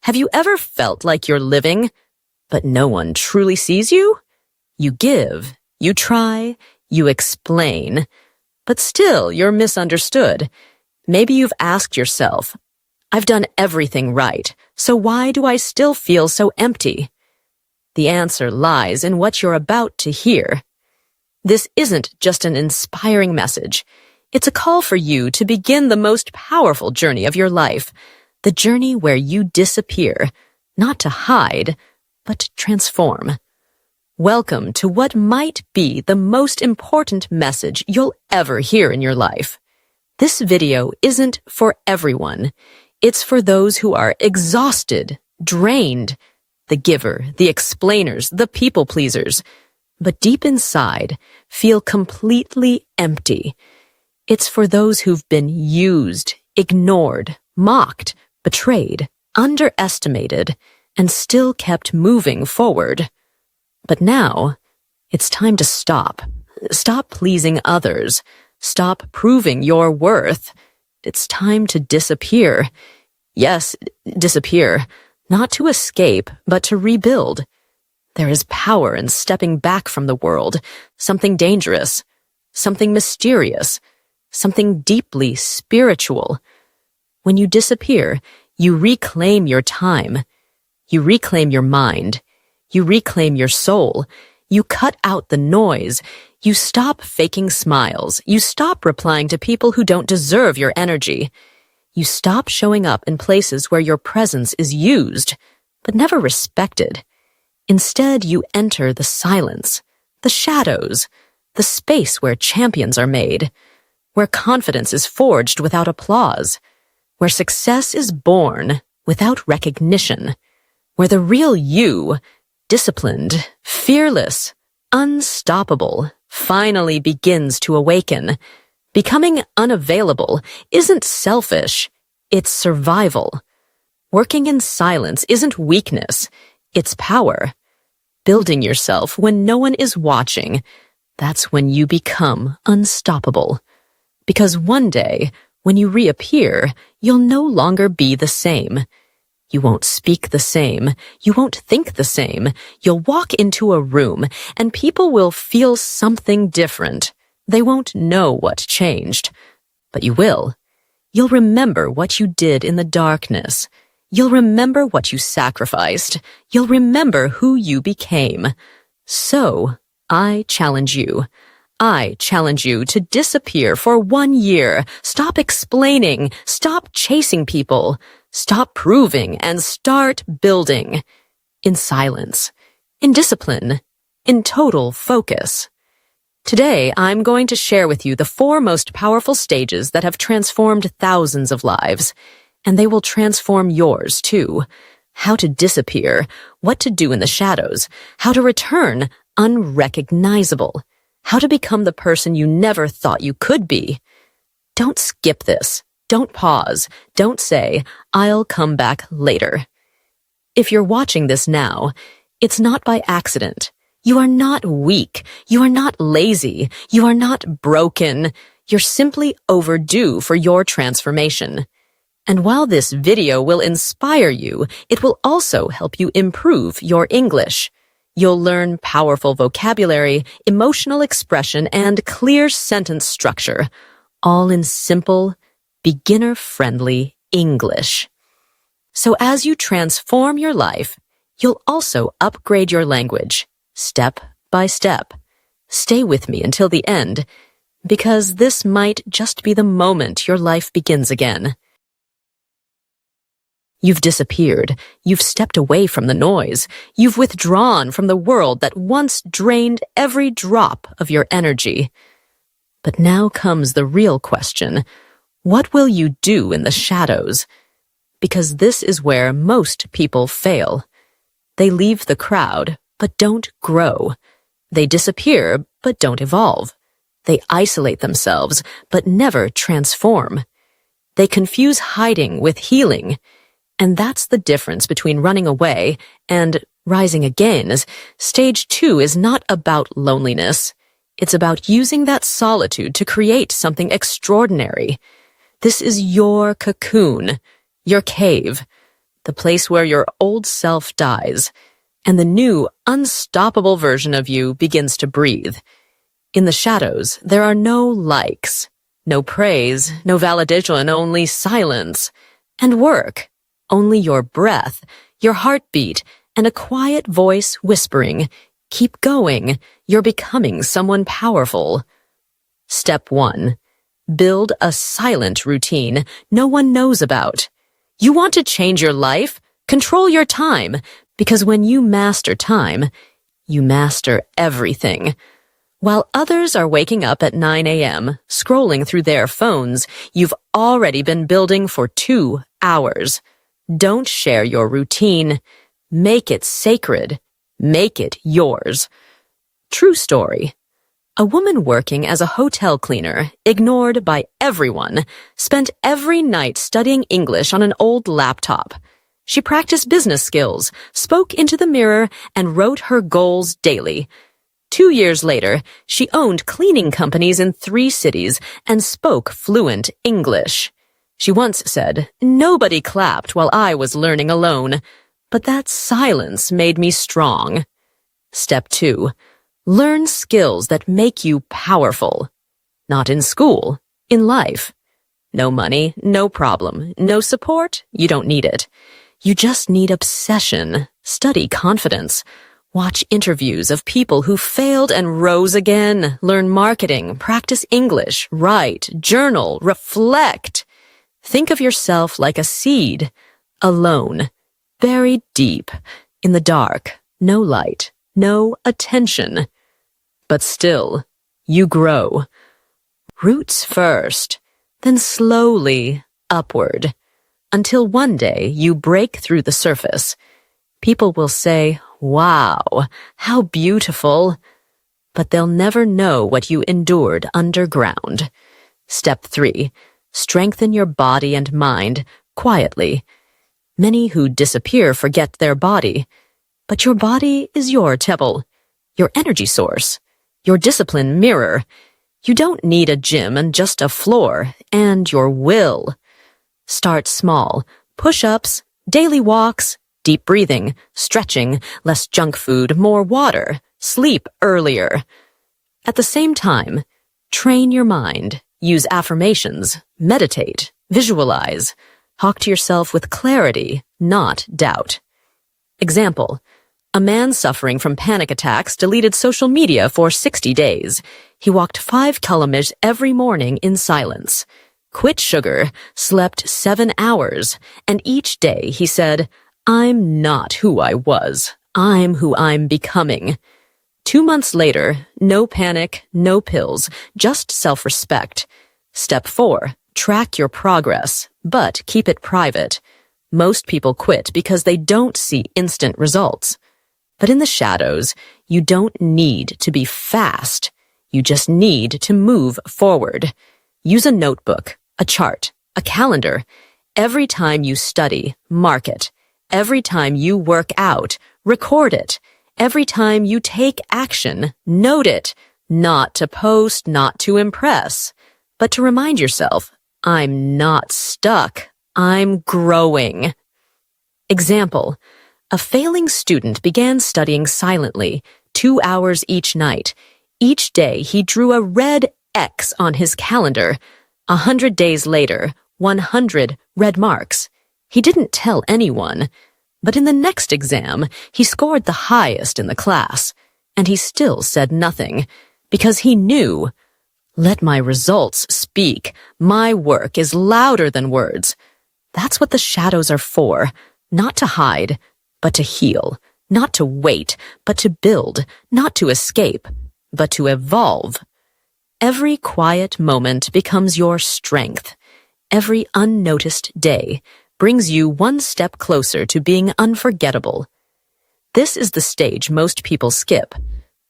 Have you ever felt like you're living, but no one truly sees you? You give, you try, you explain, but still you're misunderstood. Maybe you've asked yourself, I've done everything right, so why do I still feel so empty? The answer lies in what you're about to hear. This isn't just an inspiring message. It's a call for you to begin the most powerful journey of your life, the journey where you disappear, not to hide, but to transform. Welcome to what might be the most important message you'll ever hear in your life. This video isn't for everyone. It's for those who are exhausted, drained, the giver, the explainers, the people pleasers, but deep inside feel completely empty. It's for those who've been used, ignored, mocked, betrayed, underestimated, and still kept moving forward. But now, it's time to stop. Stop pleasing others. Stop proving your worth. It's time to disappear. Yes, disappear. Not to escape, but to rebuild. There is power in stepping back from the world, something dangerous, something mysterious, something deeply spiritual. When you disappear, you reclaim your time. You reclaim your mind. You reclaim your soul. You cut out the noise. You stop faking smiles. You stop replying to people who don't deserve your energy. You stop showing up in places where your presence is used, but never respected. Instead, you enter the silence, the shadows, the space where champions are made, where confidence is forged without applause, where success is born without recognition, where the real you, disciplined, fearless, unstoppable, finally begins to awaken. Becoming unavailable isn't selfish, it's survival. Working in silence isn't weakness, it's power. Building yourself when no one is watching, that's when you become unstoppable. Because one day, when you reappear, you'll no longer be the same. You won't speak the same. You won't think the same. You'll walk into a room, and people will feel something different. They won't know what changed, but you will. You'll remember what you did in the darkness. You'll remember what you sacrificed. You'll remember who you became. So, I challenge you. I challenge you to disappear for 1 year. Stop explaining. Stop chasing people. Stop proving and start building. In silence. In discipline. In total focus. Today, I'm going to share with you the 4 most powerful stages that have transformed thousands of lives, and they will transform yours too. How to disappear, what to do in the shadows, how to return unrecognizable, how to become the person you never thought you could be. Don't skip this. Don't pause. Don't say, I'll come back later. If you're watching this now, it's not by accident. You are not weak. You are not lazy. You are not broken. You're simply overdue for your transformation. And while this video will inspire you, it will also help you improve your English. You'll learn powerful vocabulary, emotional expression, and clear sentence structure, all in simple, beginner-friendly English. So as you transform your life, you'll also upgrade your language. Step by step. Stay with me until the end, because this might just be the moment your life begins again. You've disappeared. You've stepped away from the noise. You've withdrawn from the world that once drained every drop of your energy. But now comes the real question. What will you do in the shadows? Because this is where most people fail. They leave the crowd, but don't grow. They disappear, but don't evolve. They isolate themselves, but never transform. They confuse hiding with healing. And that's the difference between running away and rising again. Stage 2 is not about loneliness. It's about using that solitude to create something extraordinary. This is your cocoon, your cave. the place where your old self dies, and the new, unstoppable version of you begins to breathe. In the shadows, there are no likes, no praise, no validation, only silence. And work, only your breath, your heartbeat, and a quiet voice whispering, "Keep going, you're becoming someone powerful." Step 1. Build a silent routine no one knows about. You want to change your life? Control your time, because when you master time, you master everything. While others are waking up at 9 a.m., scrolling through their phones, you've already been building for 2 hours. Don't share your routine. Make it sacred. Make it yours. True story. A woman working as a hotel cleaner, ignored by everyone, spent every night studying English on an old laptop. She practiced business skills, spoke into the mirror, and wrote her goals daily. 2 years later, she owned cleaning companies in 3 cities and spoke fluent English. She once said, "Nobody clapped while I was learning alone, but that silence made me strong." Step 2. Learn skills that make you powerful. Not in school, in life. No money, no problem. No support, you don't need it. You just need obsession. Study confidence. Watch interviews of people who failed and rose again. Learn marketing, practice English, write, journal, reflect. Think of yourself like a seed, alone, buried deep, in the dark, no light, no attention. But still, you grow. Roots first, then slowly upward, until one day you break through the surface. People will say, "Wow, how beautiful," but they'll never know what you endured underground. Step 3. Strengthen your body and mind quietly. Many who disappear forget their body, but your body is your temple, your energy source, your discipline mirror. You don't need a gym and just a floor, and your will. Start small. Push-ups, daily walks, deep breathing, stretching, less junk food, more water, sleep earlier. At the same time, train your mind. Use affirmations, meditate, visualize. Talk to yourself with clarity, not doubt. Example, a man suffering from panic attacks deleted social media for 60 days. He walked 5 kilometers every morning in silence, quit sugar, slept 7 hours, and each day he said, "I'm not who I was. I'm who I'm becoming." 2 months later, no panic, no pills, just self-respect. Step 4, track your progress, but keep it private. Most people quit because they don't see instant results. But in the shadows, you don't need to be fast. You just need to move forward. Use a notebook, a chart, a calendar. Every time you study, mark it. Every time you work out, record it. Every time you take action, note it. Not to post, not to impress, but to remind yourself, I'm not stuck. I'm growing. Example, a failing student began studying silently, 2 hours each night. Each day he drew a red X on his calendar. 100 days later, 100 red marks. He didn't tell anyone, but in the next exam, he scored the highest in the class, and he still said nothing, because he knew, let my results speak. My work is louder than words. That's what the shadows are for, not to hide, but to heal, not to wait, but to build, not to escape, but to evolve. Every quiet moment becomes your strength. Every unnoticed day brings you one step closer to being unforgettable. This is the stage most people skip.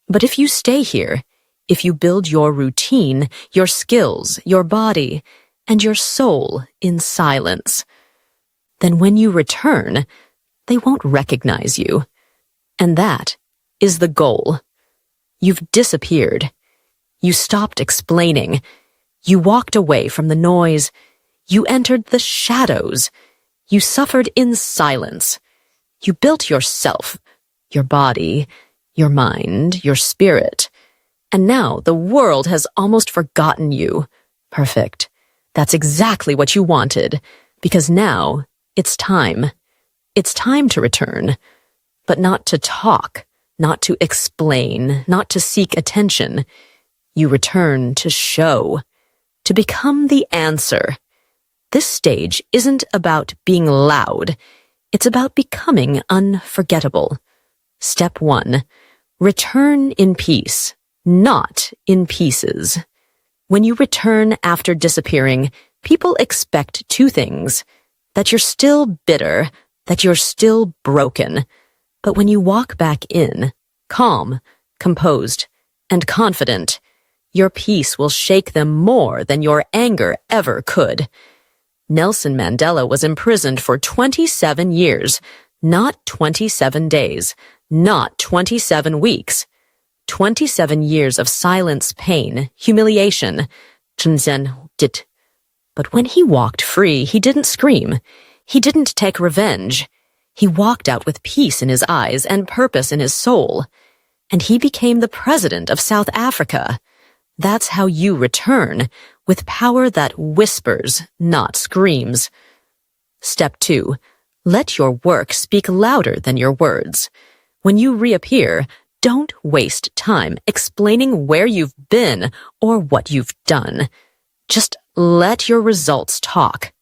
But if you stay here, if you build your routine, your skills, your body, and your soul in silence, then when you return, they won't recognize you. And that is the goal. You've disappeared. You stopped explaining. You walked away from the noise. You entered the shadows. You suffered in silence. You built yourself, your body, your mind, your spirit. And now the world has almost forgotten you. Perfect. That's exactly what you wanted, because now it's time. It's time to return, but not to talk, not to explain, not to seek attention. You return to show, to become the answer. This stage isn't about being loud. It's about becoming unforgettable. Step 1. Return in peace, not in pieces. When you return after disappearing, people expect 2 things: that you're still bitter, that you're still broken. But when you walk back in, calm, composed, and confident, your peace will shake them more than your anger ever could. Nelson Mandela was imprisoned for 27 years, not 27 days, not 27 weeks. 27 years of silence, pain, humiliation. But when he walked free, he didn't scream. He didn't take revenge. He walked out with peace in his eyes and purpose in his soul. And he became the president of South Africa. That's how you return, with power that whispers, not screams. Step 2. Let your work speak louder than your words. When you reappear, don't waste time explaining where you've been or what you've done. Just let your results talk.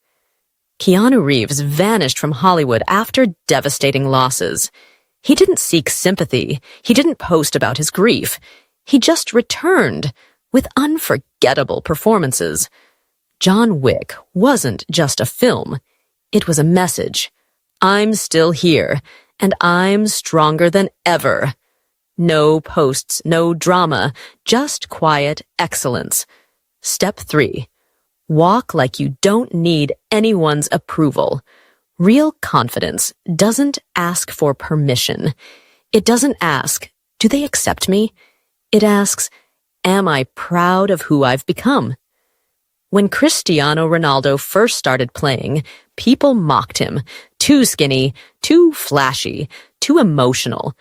Keanu Reeves vanished from Hollywood after devastating losses. He didn't seek sympathy. He didn't post about his grief. He just returned with unforgettable performances. John Wick wasn't just a film. It was a message. I'm still here, and I'm stronger than ever. No posts, no drama, just quiet excellence. Step 3. Walk like you don't need anyone's approval. Real confidence doesn't ask for permission. It doesn't ask, do they accept me? It asks, am I proud of who I've become? When Cristiano Ronaldo first started playing, people mocked him. Too skinny, too flashy, too emotional.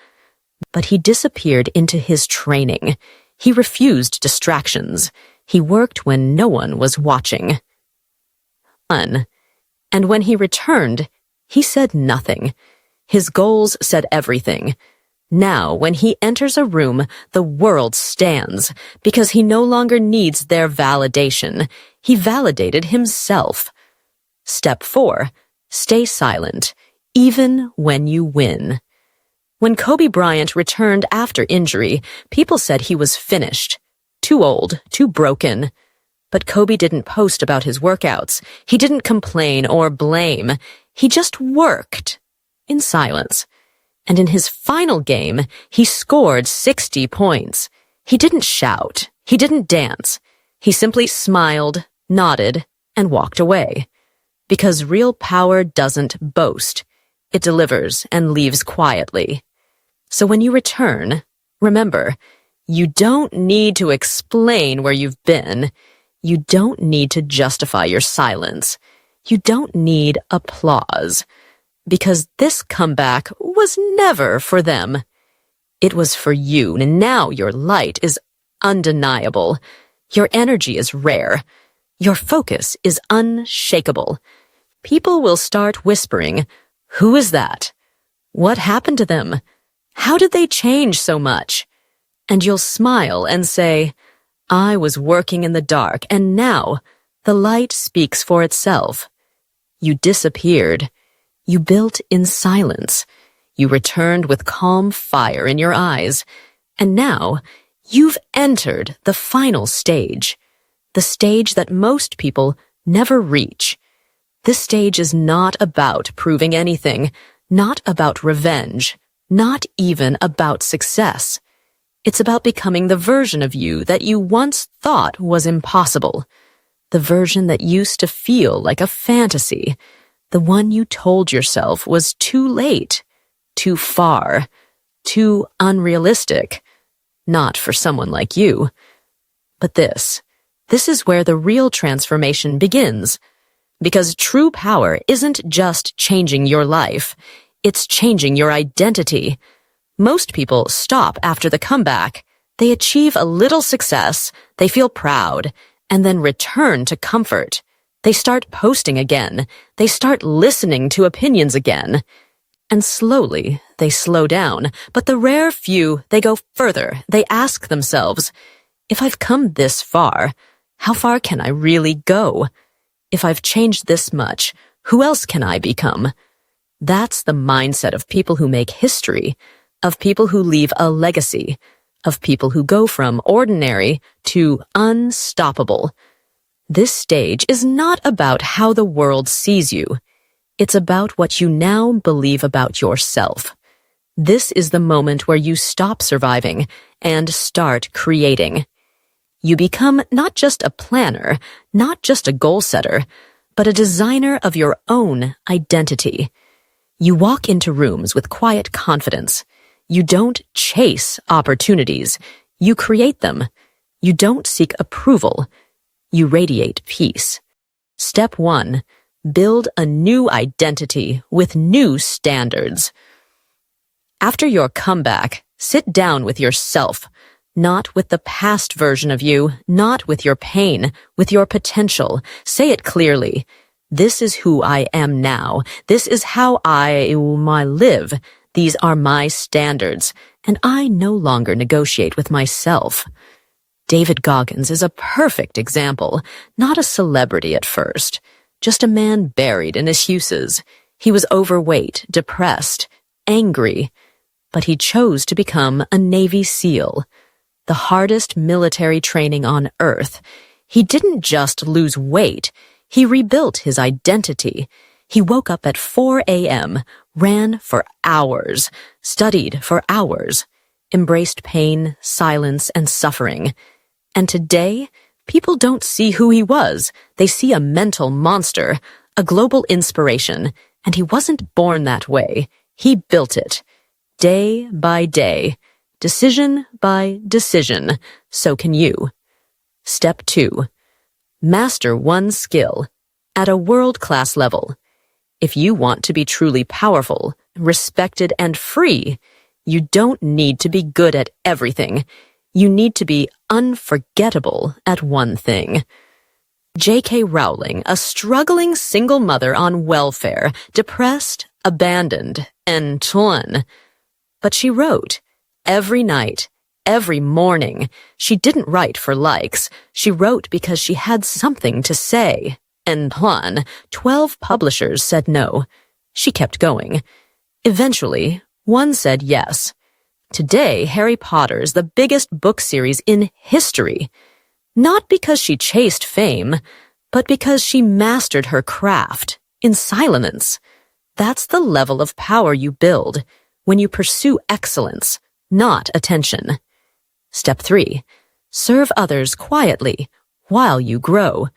But he disappeared into his training. He refused distractions. He worked when no one was watching. And when he returned, he said nothing. His goals said everything. Now, when he enters a room, the world stands, because he no longer needs their validation. He validated himself. Step 4. Stay silent, even when you win. When Kobe Bryant returned after injury, people said he was finished. Too old, too broken. But Kobe didn't post about his workouts. He didn't complain or blame. He just worked in silence. And in his final game, he scored 60 points. He didn't shout. He didn't dance. He simply smiled, nodded, and walked away. Because real power doesn't boast. It delivers and leaves quietly. So when you return, remember, you don't need to explain where you've been. You don't need to justify your silence. You don't need applause. Because this comeback was never for them. It was for you, and now your light is undeniable. Your energy is rare. Your focus is unshakable. People will start whispering, who is that? What happened to them? How did they change so much? And you'll smile and say, I was working in the dark, and now the light speaks for itself. You disappeared. You built in silence. You returned with calm fire in your eyes. And now you've entered the final stage, the stage that most people never reach. This stage is not about proving anything, not about revenge, not even about success. It's about becoming the version of you that you once thought was impossible, the version that used to feel like a fantasy, the one you told yourself was too late, too far, too unrealistic, not for someone like you. But this is where the real transformation begins. Because true power isn't just changing your life, it's changing your identity. Most people stop after the comeback. They achieve a little success, they feel proud, and then return to comfort. They start posting again. They start listening to opinions again. And slowly, they slow down. But the rare few, they go further. They ask themselves, if I've come this far, how far can I really go? If I've changed this much, who else can I become? That's the mindset of people who make history, of people who leave a legacy, of people who go from ordinary to unstoppable. This stage is not about how the world sees you. It's about what you now believe about yourself. This is the moment where you stop surviving and start creating. You become not just a planner, not just a goal setter, but a designer of your own identity. You walk into rooms with quiet confidence. You don't chase opportunities. You create them. You don't seek approval. You radiate peace. Step 1. Build a new identity with new standards. After your comeback, sit down with yourself, not with the past version of you, not with your pain, with your potential. Say it clearly. This is who I am now. This is how I live. These are my standards, and I no longer negotiate with myself. David Goggins is a perfect example, not a celebrity at first, just a man buried in his hues. He was overweight, depressed, angry, but he chose to become a Navy SEAL, the hardest military training on earth. He didn't just lose weight, he rebuilt his identity. He woke up at 4 a.m., ran for hours, studied for hours, embraced pain, silence, and suffering. And today, people don't see who he was. They see a mental monster, a global inspiration, and he wasn't born that way. He built it. Day by day, decision by decision, so can you. Step 2. Master one skill at a world-class level. If you want to be truly powerful, respected, and free, you don't need to be good at everything. You need to be unforgettable at one thing. J.K. Rowling, a struggling single mother on welfare, depressed, abandoned, and torn. But she wrote every night, every morning. She didn't write for likes. She wrote because she had something to say. And 12 publishers said no. She kept going. Eventually, one said yes. Today, Harry Potter is the biggest book series in history. Not because she chased fame, but because she mastered her craft in silence. That's the level of power you build when you pursue excellence, not attention. Step 3. Serve others quietly while you grow.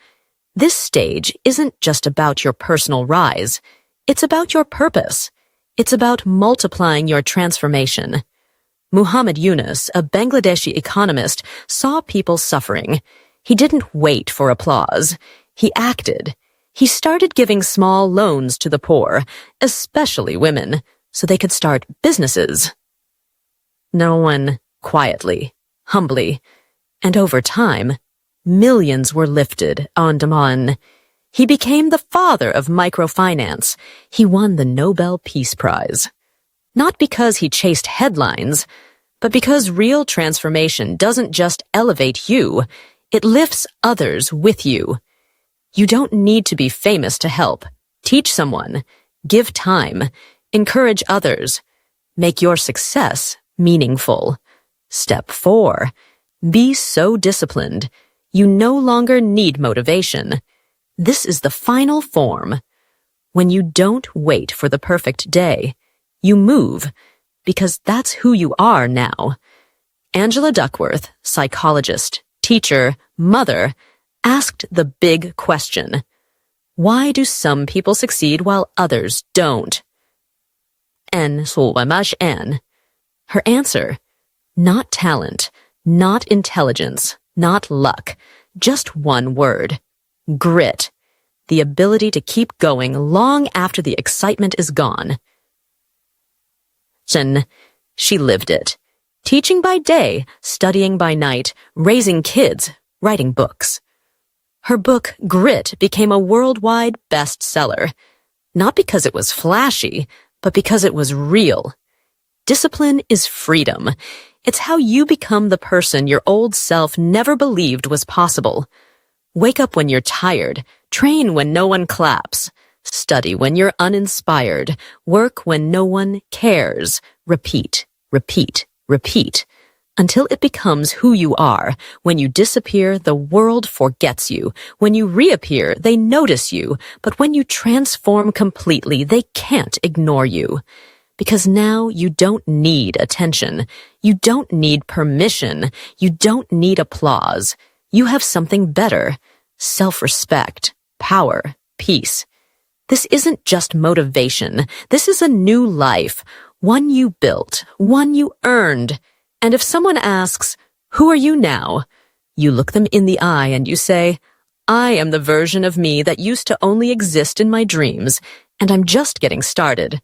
This stage isn't just about your personal rise. It's about your purpose. It's about multiplying your transformation. Muhammad Yunus, a Bangladeshi economist, saw people suffering. He didn't wait for applause. He acted. He started giving small loans to the poor, especially women, so they could start businesses. No one, quietly, humbly, and over time, millions were lifted on demand. He became the father of microfinance. He won the Nobel Peace Prize. Not because he chased headlines, but because real transformation doesn't just elevate you, it lifts others with you. You don't need to be famous to help. Teach someone, give time, encourage others, make your success meaningful. Step 4. Be so disciplined, you no longer need motivation. This is the final form. When you don't wait for the perfect day, you move, because that's who you are now. Angela Duckworth, psychologist, teacher, mother, asked the big question. Why do some people succeed while others don't? Her answer, not talent, not intelligence, not luck, just one word, grit. the ability to keep going long after the excitement is gone. She lived it. Teaching by day, studying by night, raising kids, writing books. Her book, Grit, became a worldwide bestseller. Not because it was flashy, but because it was real. Discipline is freedom. It's how you become the person your old self never believed was possible. Wake up when you're tired. Train when no one claps. Study when you're uninspired. Work when no one cares. Repeat, repeat, repeat. Until it becomes who you are. When you disappear, the world forgets you. When you reappear, they notice you. But when you transform completely, they can't ignore you. Because now you don't need attention. You don't need permission. You don't need applause. You have something better. Self-respect, power, peace. This isn't just motivation. This is a new life. One you built. One you earned. And if someone asks, "Who are you now?" you look them in the eye and you say, "I am the version of me that used to only exist in my dreams, and I'm just getting started."